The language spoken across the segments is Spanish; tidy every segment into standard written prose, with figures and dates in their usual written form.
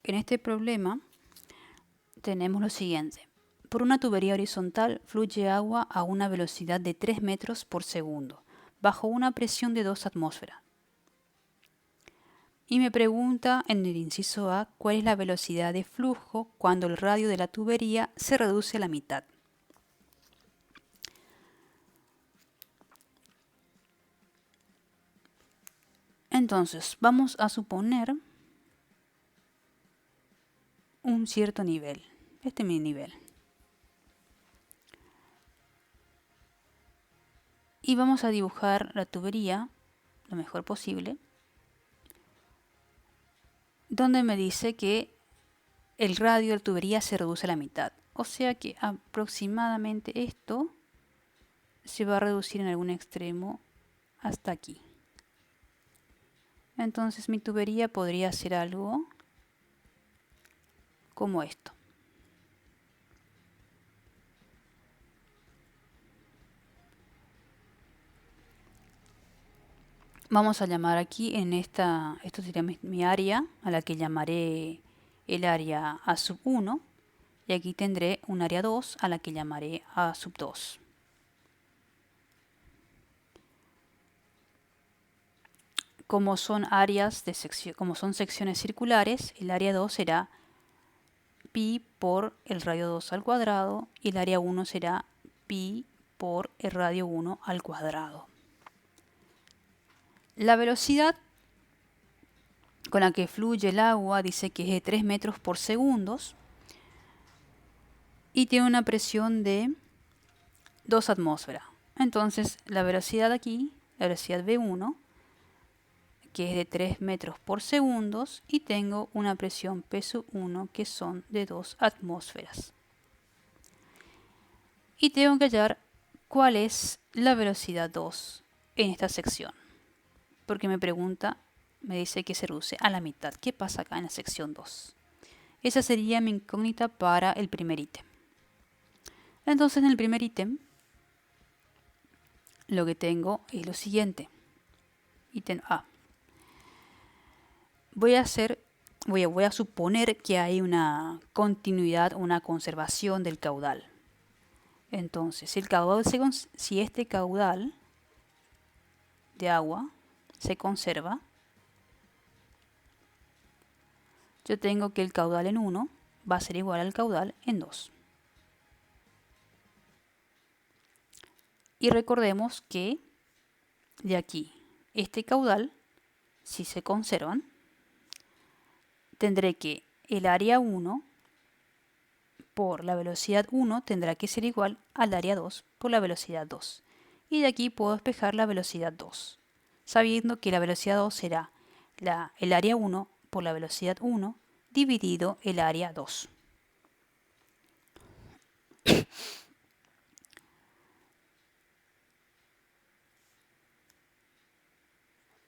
En este problema tenemos lo siguiente. Por una tubería horizontal fluye agua a una velocidad de 3 metros por segundo, bajo una presión de 2 atmósferas. Y me pregunta en el inciso A cuál es la velocidad de flujo cuando el radio de la tubería se reduce a la mitad. Entonces, vamos a suponer un cierto nivel. Este es mi nivel. Y vamos a dibujar la tubería lo mejor posible, donde me dice que el radio de la tubería se reduce a la mitad. O sea que aproximadamente esto se va a reducir en algún extremo hasta aquí. Entonces mi tubería podría ser algo como esto. Vamos a llamar aquí en esto sería mi área, a la que llamaré el área A sub 1. Y aquí tendré un área 2 a la que llamaré A sub 2. Como son secciones circulares, el área 2 será pi por el radio 2 al cuadrado y el área 1 será pi por el radio 1 al cuadrado. La velocidad con la que fluye el agua dice que es de 3 metros por segundo y tiene una presión de 2 atmósferas. Entonces la velocidad aquí, la velocidad V1, que es de 3 metros por segundo, y tengo una presión P sub 1 que son de 2 atmósferas. Y tengo que hallar cuál es la velocidad 2 en esta sección. Porque me dice que se reduce a la mitad. ¿Qué pasa acá en la sección 2? Esa sería mi incógnita para el primer ítem. Entonces en el primer ítem lo que tengo es lo siguiente. Ítem A. Voy a suponer que hay una continuidad, una conservación del caudal. Entonces, si este caudal de agua se conserva, yo tengo que el caudal en 1 va a ser igual al caudal en 2. Y recordemos que de aquí, este caudal, si se conservan, tendré que el área 1 por la velocidad 1 tendrá que ser igual al área 2 por la velocidad 2. Y de aquí puedo despejar la velocidad 2, sabiendo que la velocidad 2 será el área 1 por la velocidad 1 dividido el área 2.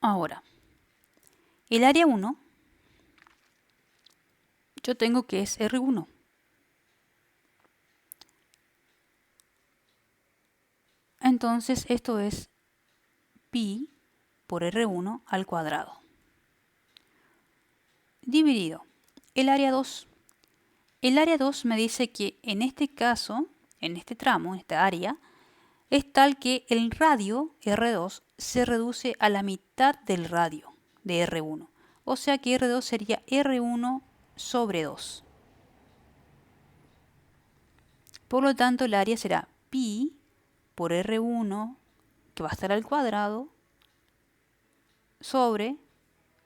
Ahora, el área 1 yo tengo que es R1. Entonces esto es pi por R1 al cuadrado. Dividido el área 2. El área 2 me dice que en este caso, en este tramo, en esta área, es tal que el radio R2 se reduce a la mitad del radio de R1. O sea que R2 sería R1 sobre 2. Por lo tanto, el área será pi por R1, que va a estar al cuadrado, sobre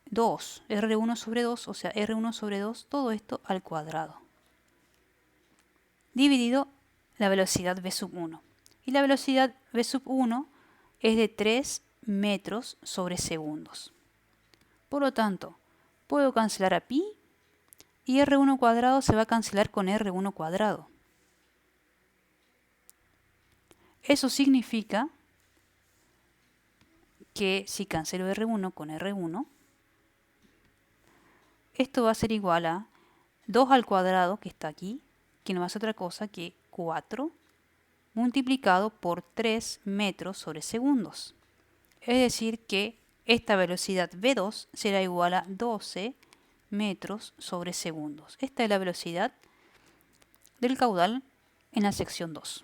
2. R1 sobre 2, o sea, R1 sobre 2, todo esto al cuadrado. Dividido la velocidad V sub 1. Y la velocidad V sub 1 es de 3 metros sobre segundos. Por lo tanto, puedo cancelar a pi y R1 cuadrado se va a cancelar con R1 cuadrado. Eso significa que si cancelo R1 con R1, esto va a ser igual a 2 al cuadrado, que está aquí, que no va a ser otra cosa que 4 multiplicado por 3 metros sobre segundos. Es decir que esta velocidad V2 será igual a 12 metros sobre segundos. Esta es la velocidad del caudal en la sección 2.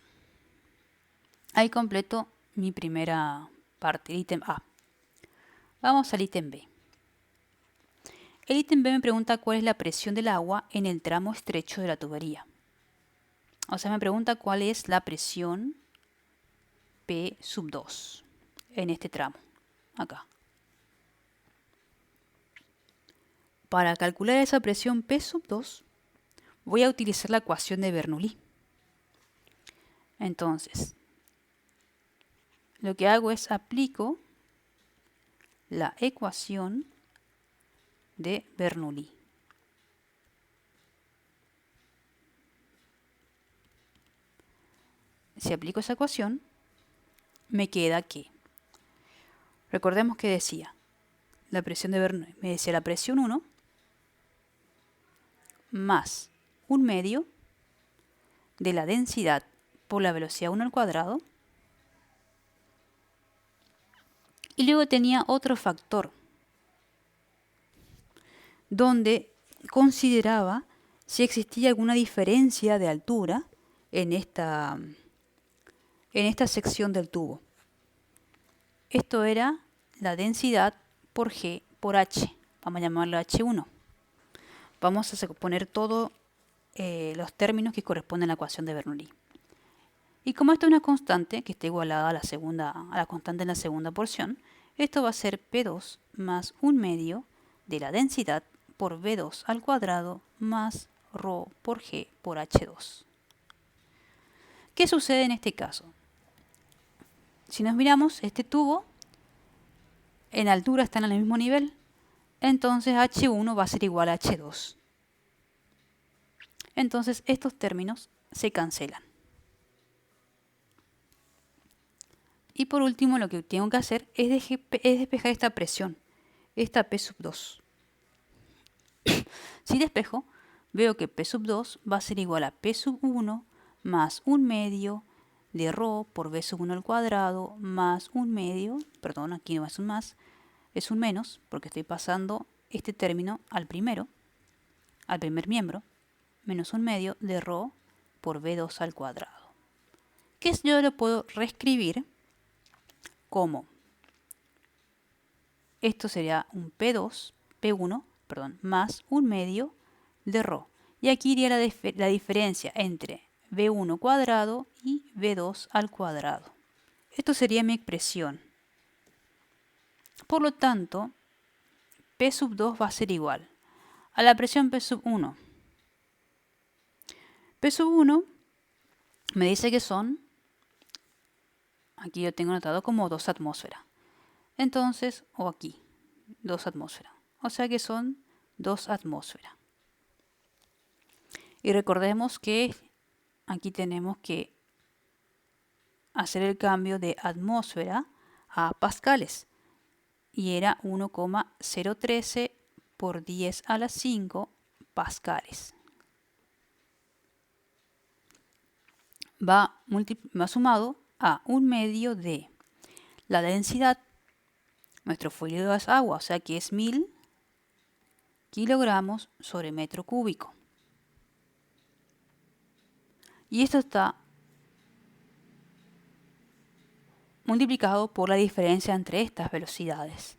Ahí completo mi primera parte, el ítem A. Vamos al ítem B. El ítem B me pregunta cuál es la presión del agua en el tramo estrecho de la tubería. O sea, me pregunta cuál es la presión P sub 2 en este tramo, acá. Para calcular esa presión P sub 2, voy a utilizar la ecuación de Bernoulli. Entonces, lo que hago es aplico la ecuación de Bernoulli. Si aplico esa ecuación, me queda que, recordemos que decía, la presión de Bernoulli, me decía la presión 1 más 1/2 de la densidad por la velocidad 1 al cuadrado. Y luego tenía otro factor, donde consideraba si existía alguna diferencia de altura en esta sección del tubo. Esto era la densidad por G por H. Vamos a llamarlo H1. Vamos a poner todos los términos que corresponden a la ecuación de Bernoulli. Y como esto es una constante que está igualada a la constante en la segunda porción, esto va a ser P2 más 1/2 de la densidad por V2 al cuadrado más ρ por G por H2. ¿Qué sucede en este caso? Si nos miramos, este tubo en altura están al mismo nivel, entonces H1 va a ser igual a H2. Entonces estos términos se cancelan. Y por último, lo que tengo que hacer es despejar esta presión, esta P sub 2. Si despejo, veo que P sub 2 va a ser igual a P sub 1 más 1/2 de ρ por V sub 1 al cuadrado más 1/2, perdón, aquí no es un más, es un menos, porque estoy pasando este término al primer miembro, menos 1/2 de ρ por V2 al cuadrado. Que yo lo puedo reescribir como, esto sería un P1, más 1/2 de ρ. Y aquí iría la diferencia entre V1 cuadrado y V2 al cuadrado. Esto sería mi expresión. Por lo tanto, P sub 2 va a ser igual a la presión P sub 1. P sub 1 me dice que son, aquí yo tengo anotado como 2 atmósferas. Entonces, o aquí, 2 atmósferas. O sea que son 2 atmósferas. Y recordemos que aquí tenemos que hacer el cambio de atmósfera a pascales. Y era 1,013 por 10 a la 5 pascales. Va sumado a 1/2 de la densidad. Nuestro fluido es agua, o sea que es 1000 kilogramos sobre metro cúbico. Y esto está multiplicado por la diferencia entre estas velocidades.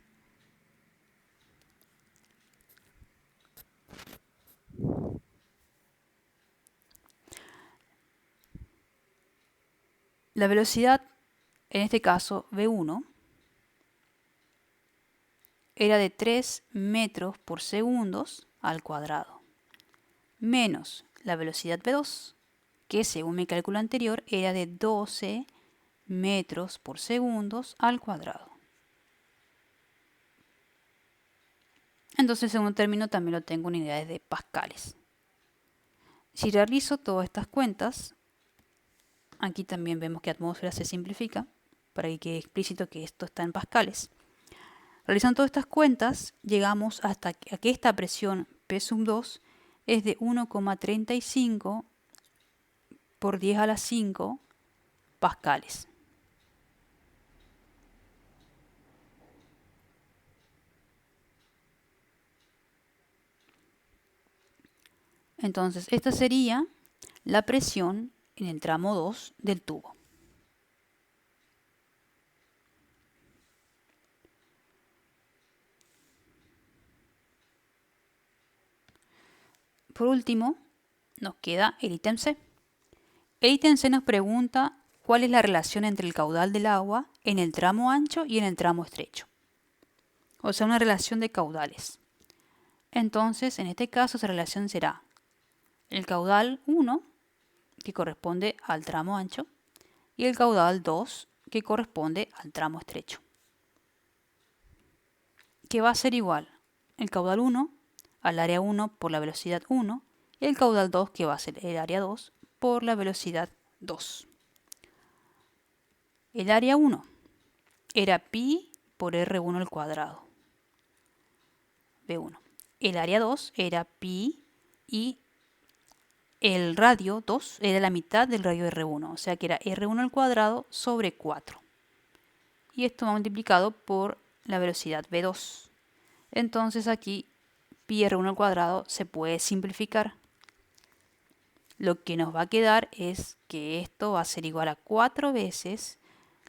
La velocidad, en este caso V1, era de 3 metros por segundo al cuadrado, menos la velocidad V2, que según mi cálculo anterior era de 12 metros por segundo al cuadrado. Entonces, el segundo término también lo tengo en unidades de pascales. Si realizo todas estas cuentas, aquí también vemos que atmósfera se simplifica para que quede explícito que esto está en pascales. Realizando todas estas cuentas, llegamos hasta que esta presión P sub 2 es de 1,35 por 10 a la 5 pascales. Entonces, esta sería la presión en el tramo 2 del tubo. Por último, nos queda el ítem C. El ítem C nos pregunta cuál es la relación entre el caudal del agua en el tramo ancho y en el tramo estrecho. O sea, una relación de caudales. Entonces, en este caso, esa relación será el caudal 1, que corresponde al tramo ancho, y el caudal 2, que corresponde al tramo estrecho. Que va a ser igual el caudal 1 al área 1 por la velocidad 1 y el caudal 2, que va a ser el área 2 por la velocidad 2. El área 1 era pi por R1 al cuadrado, V1. El área 2 era pi y el radio 2 era la mitad del radio R1, o sea que era R1 al cuadrado sobre 4. Y esto va multiplicado por la velocidad V2. Entonces aquí pi R1 al cuadrado se puede simplificar. Lo que nos va a quedar es que esto va a ser igual a 4 veces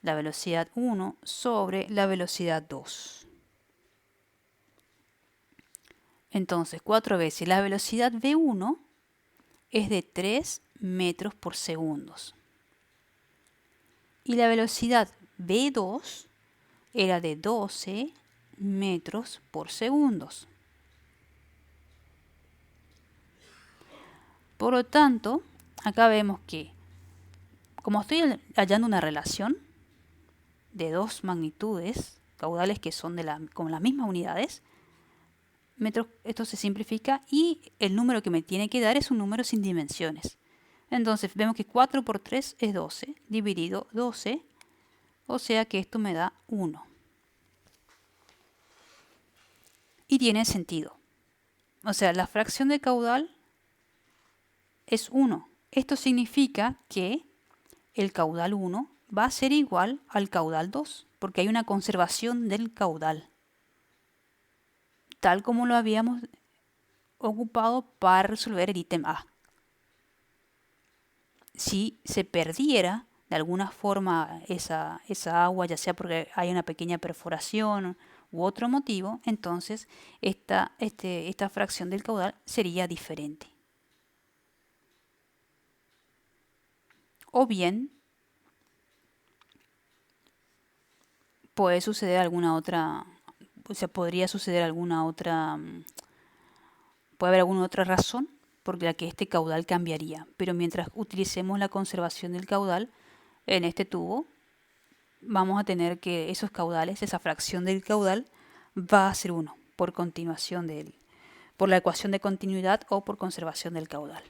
la velocidad 1 sobre la velocidad 2. Entonces 4 veces la velocidad V1 es de 3 metros por segundo. Y la velocidad V2 era de 12 metros por segundo. Por lo tanto, acá vemos que, como estoy hallando una relación de dos magnitudes caudales que son con las mismas unidades, esto se simplifica y el número que me tiene que dar es un número sin dimensiones. Entonces vemos que 4 por 3 es 12, dividido 12, o sea que esto me da 1. Y tiene sentido. O sea, la fracción de caudal es 1. Esto significa que el caudal 1 va a ser igual al caudal 2, porque hay una conservación del caudal, tal como lo habíamos ocupado para resolver el ítem A. Si se perdiera de alguna forma esa agua, ya sea porque hay una pequeña perforación u otro motivo, entonces esta fracción del caudal sería diferente. O bien puede suceder alguna otra, o sea, podría suceder alguna otra, puede haber alguna otra razón por la que este caudal cambiaría. Pero mientras utilicemos la conservación del caudal en este tubo, vamos a tener que esos caudales, esa fracción del caudal, va a ser 1 por continuación por la ecuación de continuidad o por conservación del caudal.